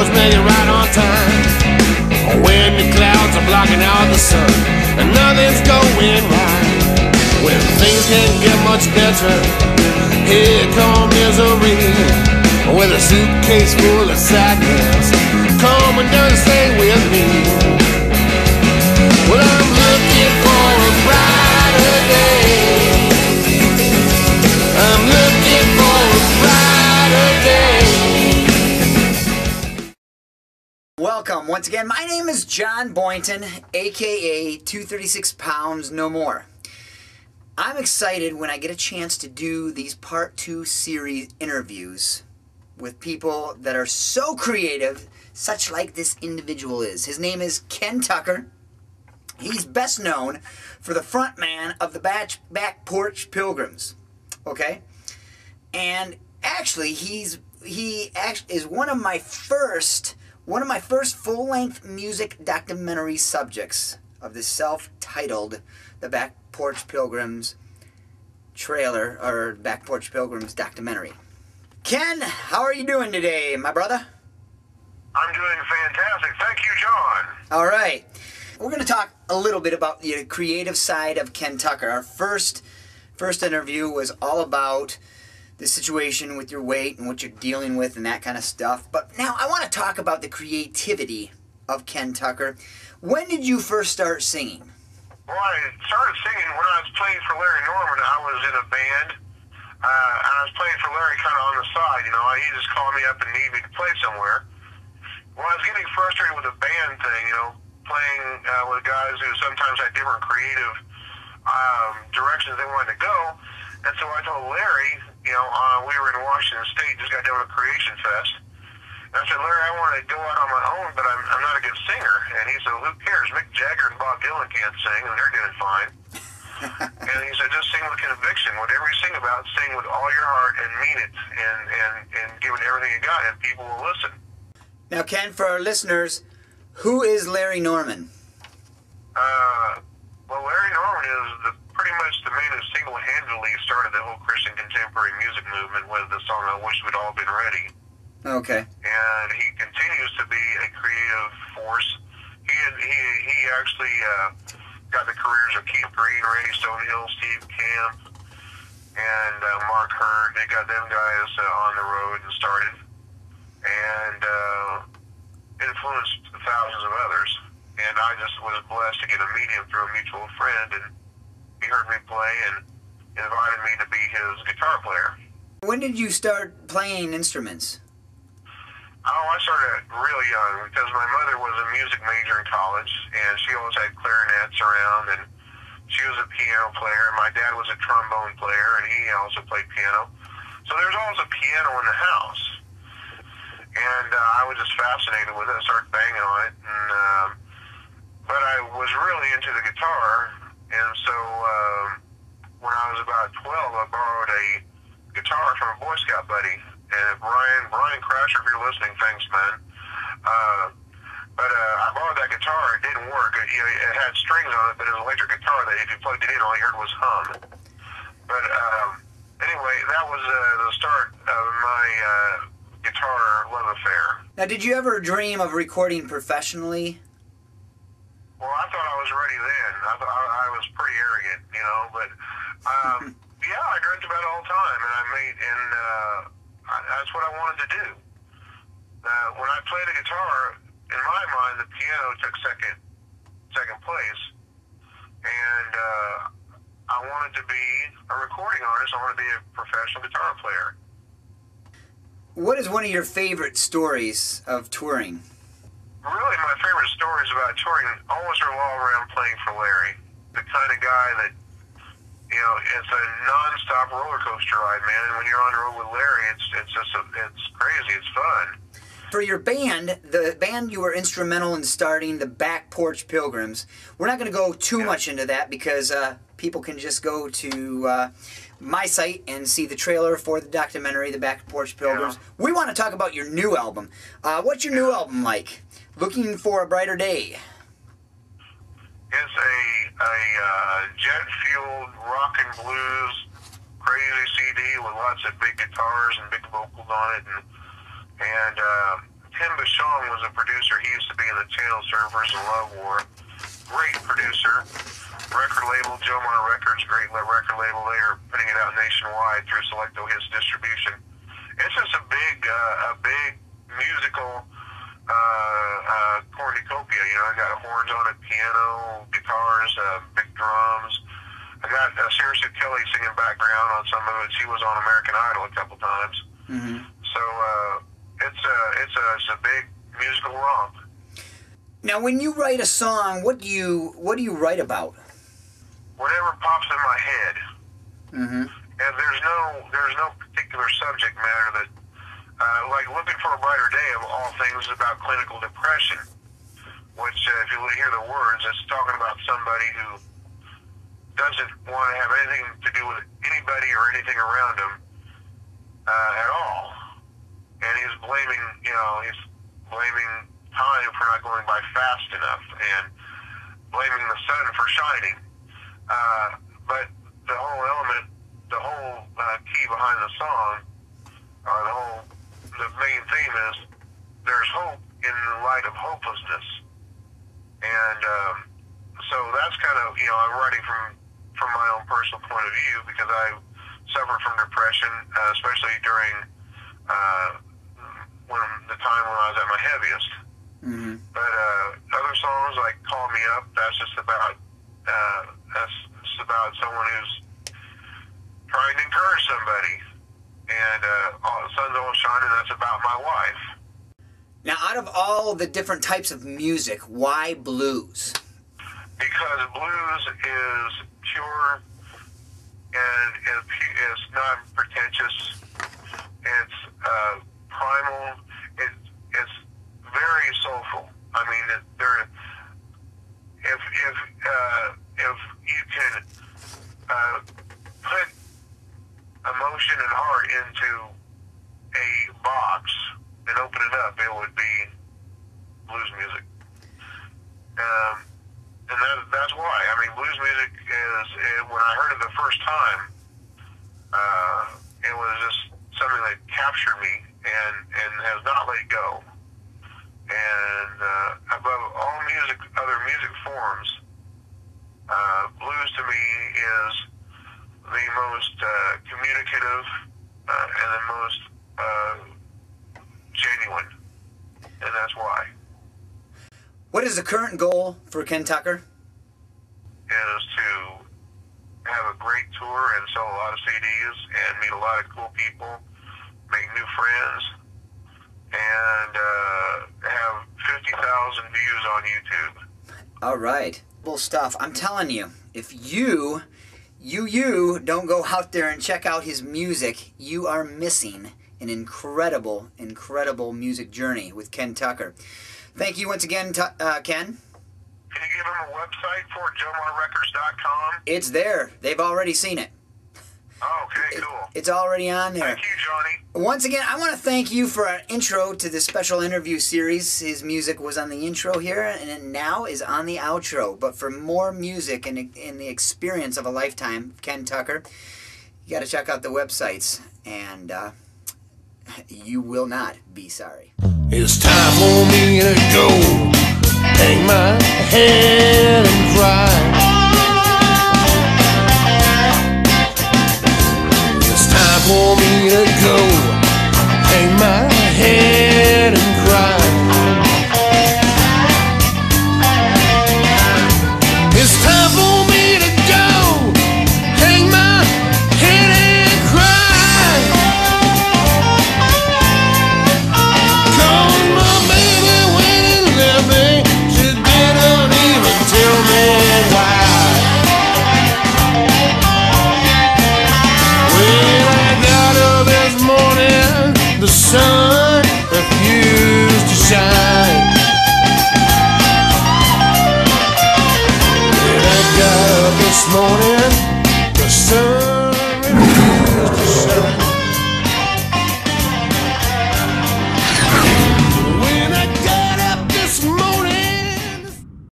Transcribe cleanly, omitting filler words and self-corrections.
always make it right on time. When the clouds are blocking out the sun and nothing's going right, when things can't get much better, here comes misery. With a suitcase full of sadness, come and done stay with me. Well, I'm looking for a brighter day. I'm looking for a brighter day. Welcome once again. My name is John Boynton, aka 236 pounds no more. I'm excited when I get a chance to do these part 2 series interviews with people that are so creative, such like this individual is. His name is Ken Tucker. He's best known for the front man of the Backporch Pilgrims, okay? And actually, he is one of my first full-length music documentary subjects of this self-titled The Backporch Pilgrims trailer, or Backporch Pilgrims documentary. Ken, how are you doing today, my brother? I'm doing fantastic. Thank you, John. All right. We're going to talk a little bit about the creative side of Ken Tucker. Our first interview was all about the situation with your weight and what you're dealing with and that kind of stuff. But now I want to talk about the creativity of Ken Tucker. When did you first start singing? Well, I started singing when I was playing for Larry Norman. I was in a band. And I was playing for Larry kind of on the side, you know. He just called me up and needed me to play somewhere. Well, I was getting frustrated with the band thing, you know, playing with guys who sometimes had different creative directions they wanted to go. And so I told Larry, you know, we were in Washington State, just got done with a Creation Fest. And I said, Larry, I want to go out on my own, but I'm not a good singer. And he said, who cares? Mick Jagger and Bob Dylan can't sing, and they're doing fine. And he said, just sing with conviction. Whatever you sing about, sing with all your heart and mean it, and give it everything you got, and people will listen. Now, Ken, for our listeners, who is Larry Norman? Well, Larry Norman is pretty much the man who single-handedly started the whole Christian contemporary music movement with the song "I Wish We'd All Been Ready." Okay. And he continues to be a creative force. He actually got the careers of Keith Green, Randy Stonehill, Steve Camp, and Mark Hurd. They got them guys on the road and started, and influenced thousands of others. And I just was blessed to get a meet him through a mutual friend, and he heard me play and invited me to be his guitar player. When did you start playing instruments? Oh, I started really young because my mother was a music major in college, and she always had clarinets around, and she was a piano player. My dad was a trombone player, and he also played piano. So there was always a piano in the house, and I was just fascinated with it. I started banging on it, and but I was really into the guitar, and so when I was about 12, I borrowed a guitar from a Boy Scout buddy. And Brian Crasher, if you're listening, thanks, man. But I borrowed that guitar. It didn't work. It had strings on it, but it was an electric guitar that if you plugged it in, all you heard was hum. But anyway, that was the start of my guitar love affair. Now, did you ever dream of recording professionally? Well, I thought I was ready then. I thought I was pretty arrogant, you know. But yeah, I dreamt about it all the time, and I made that's what I wanted to do. When I played the guitar, in my mind, the piano took second place, and I wanted to be a recording artist. I wanted to be a professional guitar player. What is one of your favorite stories of touring? Really, my favorite stories about touring almost revolve around playing for Larry. The kind of guy that, you know, it's a non-stop roller coaster ride, man. And when you're on the road with Larry, it's crazy. It's fun. For your band, the band you were instrumental in starting, the Backporch Pilgrims, we're not going to go too much into that because people can just go to my site and see the trailer for the documentary, The Backporch Pilgrims. Yeah. We want to talk about your new album. What's your new album like? Looking for a Brighter Day. It's a jet-fueled rock and blues crazy CD with lots of big guitars and big vocals on it, and Tim Bashong was a producer. He used to be in the Channel Surfers and Love War. Great producer. Record label, Jomar Records, great record label. They are putting it out nationwide through Selecto Hits distribution. It's just a big musical cornucopia. You know, I got horns on it, piano, guitars, big drums. I got Seriously Kelly singing background on some of it. She was on American Idol a couple times. Mm-hmm. So it's a big musical romp. Now, when you write a song, what do you write about? Whatever pops in my head. Mm-hmm. And there's no particular subject matter that, like Looking for a Brighter Day of all things is about clinical depression, which if you hear the words, it's talking about somebody who doesn't want to have anything to do with anybody or anything around him at all. And he's blaming time for not going by fast enough and blaming the sun for shining. But the whole key behind the song, or the main theme is there's hope in the light of hopelessness. And so that's kind of, you know, I'm writing from my own personal point of view because I suffered from depression, especially during the time when I was at my heaviest. Mm-hmm. But other songs like Call Me Up, that's just about someone who's trying to encourage somebody. And the sun's always shining, that's about my wife. Now, out of all the different types of music, why blues? Because blues is pure and it's not pretentious. It's primal. It's very soulful. I mean, if you can put emotion and heart into a box and open it up, it would be blues music. And that's why. I mean, blues music is, when I heard it the first time, it was just something that captured me and has not let go. And above all other music forms, blues to me is the most communicative and the most genuine, and that's why. What is the current goal for Ken Tucker? Is to have a great tour and sell a lot of CDs and meet a lot of cool people, make new friends, and have 50,000 views on YouTube. All right. Well, stuff. I'm telling you, if you don't go out there and check out his music, you are missing an incredible, incredible music journey with Ken Tucker. Thank you once again, Ken. Can you give them a website for it, JomarRecords.com? It's there. They've already seen it. Oh, okay, cool. It's already on there. Thank you, Johnny. Once again, I want to thank you for our intro to this special interview series. His music was on the intro here, and it now is on the outro. But for more music and the experience of a lifetime, Ken Tucker, you got to check out the websites, and you will not be sorry. It's time for me to go, hang my head and cry. It's time for me to go, hang my head and cry. It's time for me to go, hang my head and cry. 'Cause my baby, when he left me, she didn't even tell me why. When I got up this morning, the sun refused to shine. When I got up this morning,